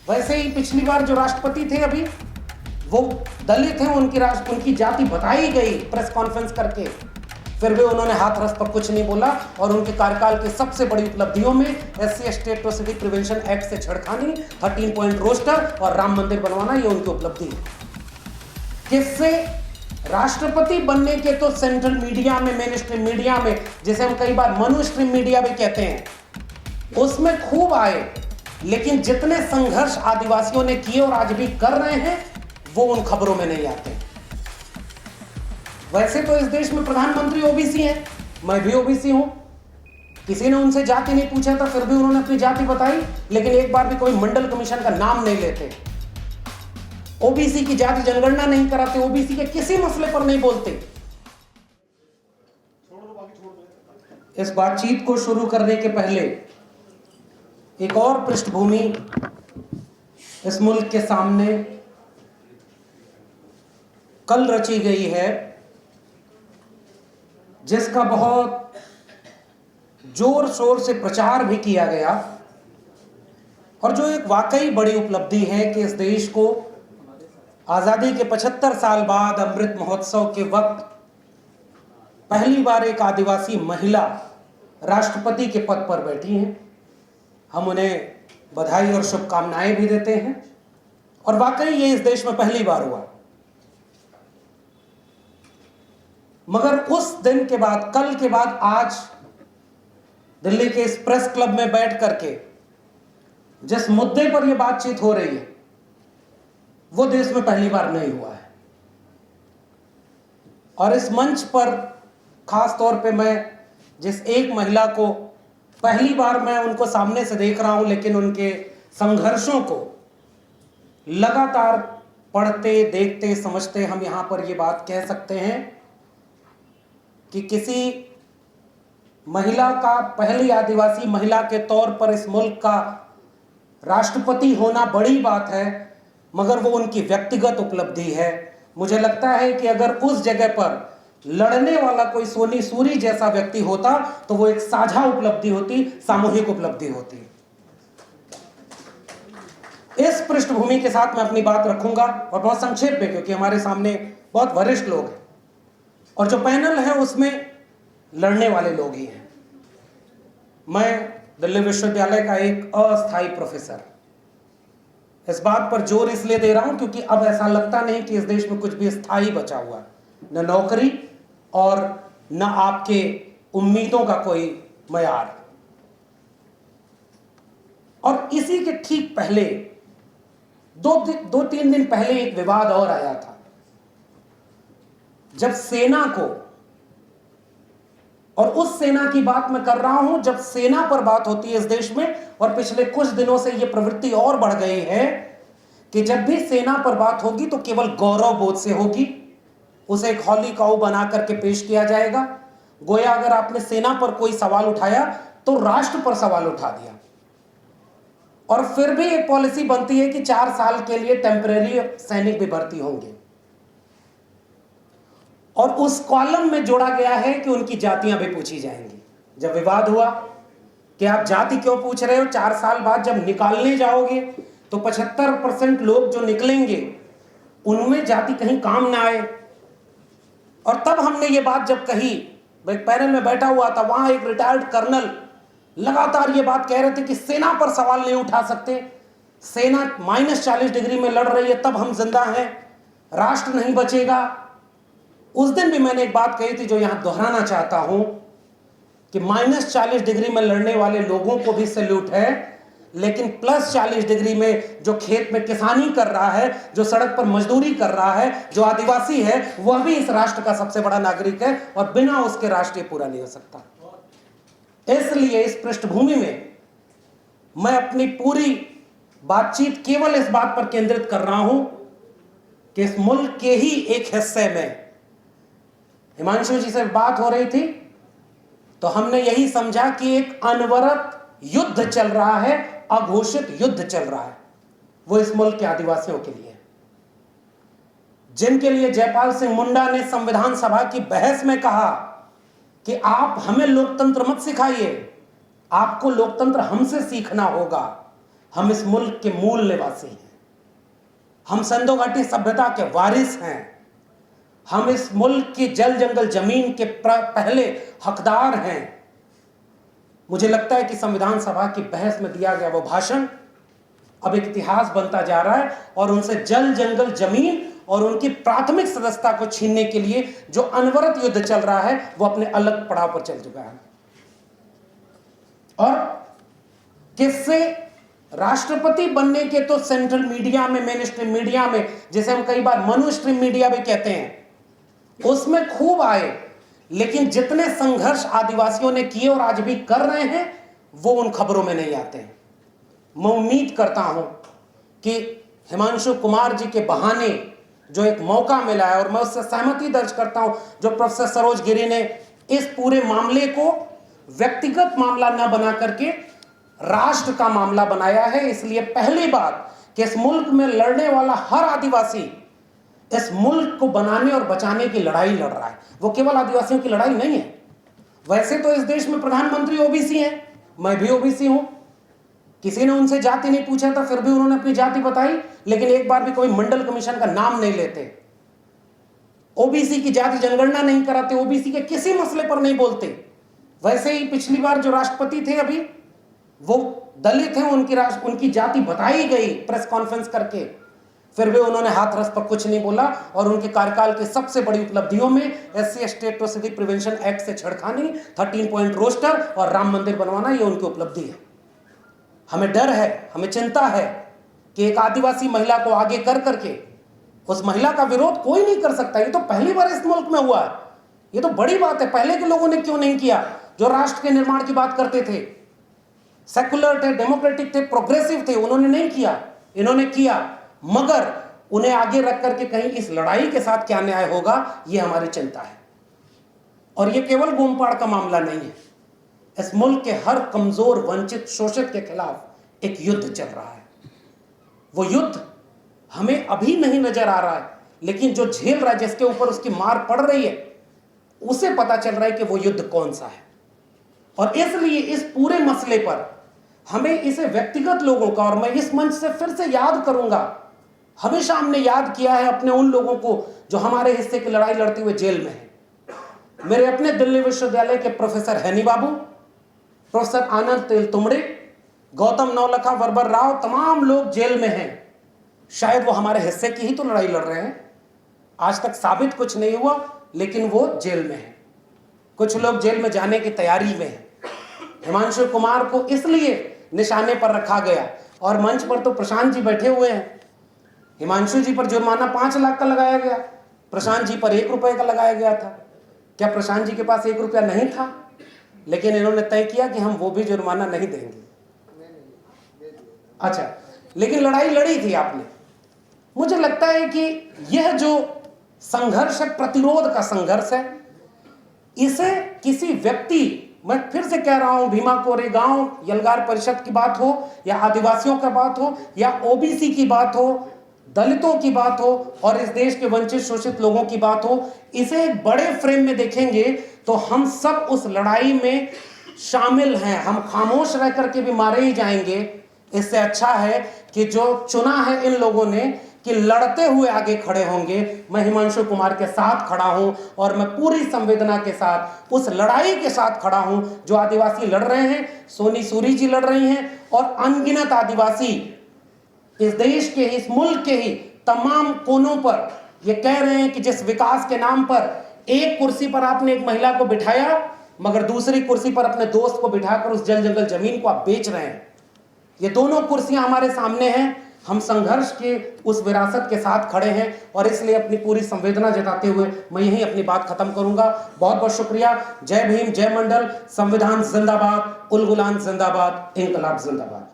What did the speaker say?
वैसे ही पिछली बार जो राष्ट्रपति थे अभी, वो दलित हैं, उनकी जाति बताई गई प्रेस कॉन्फ्रेंस करके, फिर भी उन्होंने हाथ रस पर कुछ नहीं बोला। और उनके कार्यकाल की सबसे बड़ी उपलब्धियों में SC state atrocity prevention act से छेड़खानी, 13 पॉइंट रोस्टर और राम मंदिर बनवाना, ये उनकी उपलब्धि है। किससे? राष्ट्रपति बनने के तो सेंट्रल मीडिया में, मेन स्ट्रीम मीडिया में, जिसे हम कई बार मनु स्ट्रीम मीडिया भी कहते हैं, उसमें खूब आए। लेकिन जितने संघर्ष आदिवासियों ने किए और आज भी कर रहे हैं, वो उन खबरों में नहीं आते। वैसे तो इस देश में प्रधानमंत्री ओबीसी हैं, मैं भी ओबीसी हूं। किसी ने उनसे जाति नहीं पूछा था, फिर भी उन्होंने अपनी जाति बताई, लेकिन एक बार भी कोई मंडल कमीशन का नाम नहीं लेते। ओबीसी की जाति जनगणना नहीं कराते, ओबीसी के किसी मसले पर नहीं बोलते। इस बातचीत को शुरू करने के पहले एक और पृष्ठभूमि इस मुल्क के सामने कल रची गई है, जिसका बहुत जोर शोर से प्रचार भी किया गया, और जो एक वाकई बड़ी उपलब्धि है कि इस देश को आजादी के 75 साल बाद अमृत महोत्सव के वक्त पहली बार एक आदिवासी महिला राष्ट्रपति के पद पर बैठी हैं। हम उन्हें बधाई और शुभकामनाएं भी देते हैं, और वाकई ये इस देश में पहली बार हुआ। मगर उस दिन के बाद, कल के बाद, आज दिल्ली के इस प्रेस क्लब में बैठ करके जिस मुद्दे पर यह बातचीत हो रही है, वो देश में पहली बार नहीं हुआ है। और इस मंच पर खास तौर पे मैं जिस एक महिला को पहली बार मैं उनको सामने से देख रहा हूं, लेकिन उनके संघर्षों को लगातार पढ़ते, देखते, समझते, हम यहां पर यह बात कह सकते हैं कि किसी महिला का, पहली आदिवासी महिला के तौर पर इस मुल्क का राष्ट्रपति होना बड़ी बात है, मगर वो उनकी व्यक्तिगत उपलब्धि है। मुझे लगता है कि अगर उस जगह पर लड़ने वाला कोई सोनी सूरी जैसा व्यक्ति होता तो वो एक साझा उपलब्धि होती, सामूहिक उपलब्धि होती। इस पृष्ठभूमि के साथ मैं अपनी बात रखूंगा, और बहुत संक्षेप में, क्योंकि हमारे सामने बहुत वरिष्ठ लोग हैं और जो पैनल है उसमें लड़ने वाले लोग ही हैं। मैं दिल्ली विश्वविद्यालय का एक अस्थायी प्रोफेसर, इस बात पर जोर इसलिए दे रहा हूं क्योंकि अब ऐसा लगता नहीं कि इस देश में कुछ भी स्थायी बचा हुआ है, न नौकरी और न आपके उम्मीदों का कोई मयार। और इसी के ठीक पहले दो तीन दिन पहले एक विवाद और आया था, जब सेना को, और उस सेना की बात मैं कर रहा हूं जब सेना पर बात होती है इस देश में, और पिछले कुछ दिनों से यह प्रवृत्ति और बढ़ गई है कि जब भी सेना पर बात होगी तो केवल गौरव बोध से होगी, उसे एक हॉली काऊ बना करके पेश किया जाएगा, गोया अगर आपने सेना पर कोई सवाल उठाया तो राष्ट्र पर सवाल उठा दिया। और फिर भी एक पॉलिसी बनती है कि 4 साल के लिए टेम्परेरी सैनिक भी भर्ती होंगे, और उस कॉलम में जोड़ा गया है कि उनकी जातियां भी पूछी जाएंगी। जब विवाद हुआ कि आप जाति क्यों पूछ रहे हो, 4 साल बाद जब निकालने जाओगे तो 75% लोग जो निकलेंगे उनमें जाति कहीं काम ना आए। और तब हमने ये बात जब कही, एक पैनल में बैठा हुआ था, वहां एक रिटायर्ड कर्नल लगातार ये बात कह रहे थे कि सेना पर सवाल नहीं उठा सकते, सेना -40 डिग्री में लड़ रही है, तब हम जिंदा हैं, राष्ट्र नहीं बचेगा। उस दिन भी मैंने एक बात कही थी जो यहां दोहराना चाहता हूं कि -40 डिग्री में लड़ने वाले लोगों को भी सैल्यूट है, लेकिन +40 डिग्री में जो खेत में किसानी कर रहा है, जो सड़क पर मजदूरी कर रहा है, जो आदिवासी है, वह भी इस राष्ट्र का सबसे बड़ा नागरिक है, और बिना उसके राष्ट्र पूरा नहीं हो सकता। इसलिए इस पृष्ठभूमि में मैं अपनी पूरी बातचीत केवल इस बात पर केंद्रित कर रहा हूं कि इस मुल्क के ही एक हिस्से में, हिमांशु जी से बात हो रही थी तो हमने यही समझा कि एक अनवरत युद्ध चल रहा है, अघोषित युद्ध चल रहा है, वो इस मुल्क के आदिवासियों के लिए, जिनके लिए जयपाल सिंह मुंडा ने संविधान सभा की बहस में कहा कि आप हमें लोकतंत्र मत सिखाइए, आपको लोकतंत्र हमसे सीखना होगा, हम इस मुल्क के मूल निवासी हैं, हम सिंधु घाटी सभ्यता के वारिस हैं, हम इस मुल्क की जल जंगल जमीन के पहले हकदार हैं। मुझे लगता है कि संविधान सभा की बहस में दिया गया वो भाषण अब एक इतिहास बनता जा रहा है और उनसे जल जंगल जमीन और उनकी प्राथमिक सदस्यता को छीनने के लिए जो अनवरत युद्ध चल रहा है वो अपने अलग पड़ाव पर चल चुका है। और किससे राष्ट्रपति बनने के तो सेंट्रल मीडिया में, मेन स्ट्रीम मीडिया में, जिसे हम कई बार मनु स्ट्रीम मीडिया भी कहते हैं, उसमें खूब आए, लेकिन जितने संघर्ष आदिवासियों ने किए और आज भी कर रहे हैं वो उन खबरों में नहीं आते हैं। मैं उम्मीद करता हूं कि हिमांशु कुमार जी के बहाने जो एक मौका मिला है, और मैं उससे सहमति दर्ज करता हूं जो प्रोफेसर सरोज गिरी ने इस पूरे मामले को व्यक्तिगत मामला न बना करके राष्ट्र का मामला बनाया है। इसलिए पहली बात कि इस मुल्क में लड़ने वाला हर आदिवासी इस मुल्क को बनाने और बचाने की लड़ाई लड़ रहा है। वो केवल आदिवासियों की लड़ाई नहीं है। वैसे तो इस देश में प्रधानमंत्री ओबीसी हैं, मैं भी ओबीसी हूं, किसी ने उनसे जाति नहीं पूछा था, फिर भी उन्होंने अपनी जाति बताई, लेकिन एक बार भी कोई मंडल कमीशन का नाम नहीं लेते, ओबीसी की जाति जनगणना नहीं कराते, ओबीसी के किसी मसले पर नहीं बोलते। वैसे ही पिछली बार जो राष्ट्रपति थे अभी वो दलित हैं, उनकी जाति बताई गई प्रेस कॉन्फ्रेंस करके, फिर भी उन्होंने हाथरस पर कुछ नहीं बोला। और उनके कार्यकाल की सबसे बड़ी उपलब्धियों में SC एट्रोसिटी प्रिवेंशन एक्ट से छेड़खानी, 13 पॉइंट रोस्टर और राम मंदिर बनवाना, ये उनकी उपलब्धि है। हमें डर है, हमें चिंता है कि एक आदिवासी महिला को आगे कर करके उस महिला का विरोध कोई नहीं कर सकता। ये तो पहली बार इस मुल्क में हुआ है, ये तो बड़ी बात है। पहले के लोगों ने क्यों नहीं किया? जो राष्ट्र के निर्माण की बात करते थे, सेकुलर थे, डेमोक्रेटिक थे, प्रोग्रेसिव थे, उन्होंने नहीं किया, इन्होंने किया। मगर उन्हें आगे रख करके कहीं इस लड़ाई के साथ क्या न्याय होगा, यह हमारी चिंता है। और यह केवल गोमपाड़ का मामला नहीं है, इस मुल्क के हर कमजोर, वंचित, शोषित के खिलाफ एक युद्ध चल रहा है। वो युद्ध हमें अभी नहीं नजर आ रहा है, लेकिन जो झेल रहा है, जिसके ऊपर उसकी मार पड़ रही है, उसे पता चल रहा है कि वो युद्ध कौन सा है। और इसलिए इस पूरे मसले पर हमें इसे व्यक्तिगत लोगों का, और मैं इस मंच से फिर से याद करूंगा, हमेशा हमने याद किया है अपने उन लोगों को जो हमारे हिस्से की लड़ाई लड़ते हुए जेल में हैं। मेरे अपने दिल्ली विश्वविद्यालय के प्रोफेसर हैनी बाबू, प्रोफेसर आनंद तेल तुमड़े, गौतम नवलखा, वरबर राव, तमाम लोग जेल में हैं। शायद वो हमारे हिस्से की ही तो लड़ाई लड़ रहे हैं। आज तक साबित कुछ नहीं हुआ, लेकिन वो जेल में हैं। कुछ लोग जेल में जाने की तैयारी में हैं। हिमांशु कुमार को इसलिए निशाने पर रखा गया, और मंच पर तो प्रशांत जी बैठे हुए हैं। हिमांशु जी पर जुर्माना 5 लाख का लगाया गया, प्रशांत जी पर 1 रुपए का लगाया गया था। क्या प्रशांत जी के पास 1 रुपया नहीं था? लेकिन इन्होंने तय किया कि हम वो भी जुर्माना नहीं देंगे। अच्छा, लेकिन लड़ाई लड़ी थी आपने। मुझे लगता है कि यह जो संघर्ष है, प्रतिरोध का संघर्ष है, इसे किसी व्यक्ति, मैं फिर से कह रहा हूं, भीमा कोरेगांव यलगार परिषद की बात हो, या आदिवासियों का बात हो, या ओबीसी की बात हो, दलितों की बात हो, और इस देश के वंचित शोषित लोगों की बात हो, इसे एक बड़े फ्रेम में देखेंगे तो हम सब उस लड़ाई में शामिल हैं। हम खामोश रह करके भी मारे ही जाएंगे। इससे अच्छा है कि जो चुना है इन लोगों ने कि लड़ते हुए आगे खड़े होंगे। मैं हिमांशु कुमार के साथ खड़ा हूं, और मैं पूरी संवेदना के साथ उस लड़ाई के साथ खड़ा हूं जो आदिवासी लड़ रहे हैं। सोनी सूरी जी लड़ रही हैं, और अनगिनत आदिवासी इस देश के, इस मुल्क के ही तमाम कोनों पर ये कह रहे हैं कि जिस विकास के नाम पर एक कुर्सी पर आपने एक महिला को बिठाया, मगर दूसरी कुर्सी पर अपने दोस्त को बिठाकर उस जल जंगल जमीन को आप बेच रहे हैं। ये दोनों कुर्सियां हमारे सामने हैं। हम संघर्ष के उस विरासत के साथ खड़े हैं, और इसलिए अपनी पूरी संवेदना जताते हुए मैं यही अपनी बात खत्म करूंगा। बहुत बहुत शुक्रिया। जय भीम, जय मंडल, संविधान जिंदाबाद, उल गुलान जिंदाबाद, इंकलाब जिंदाबाद।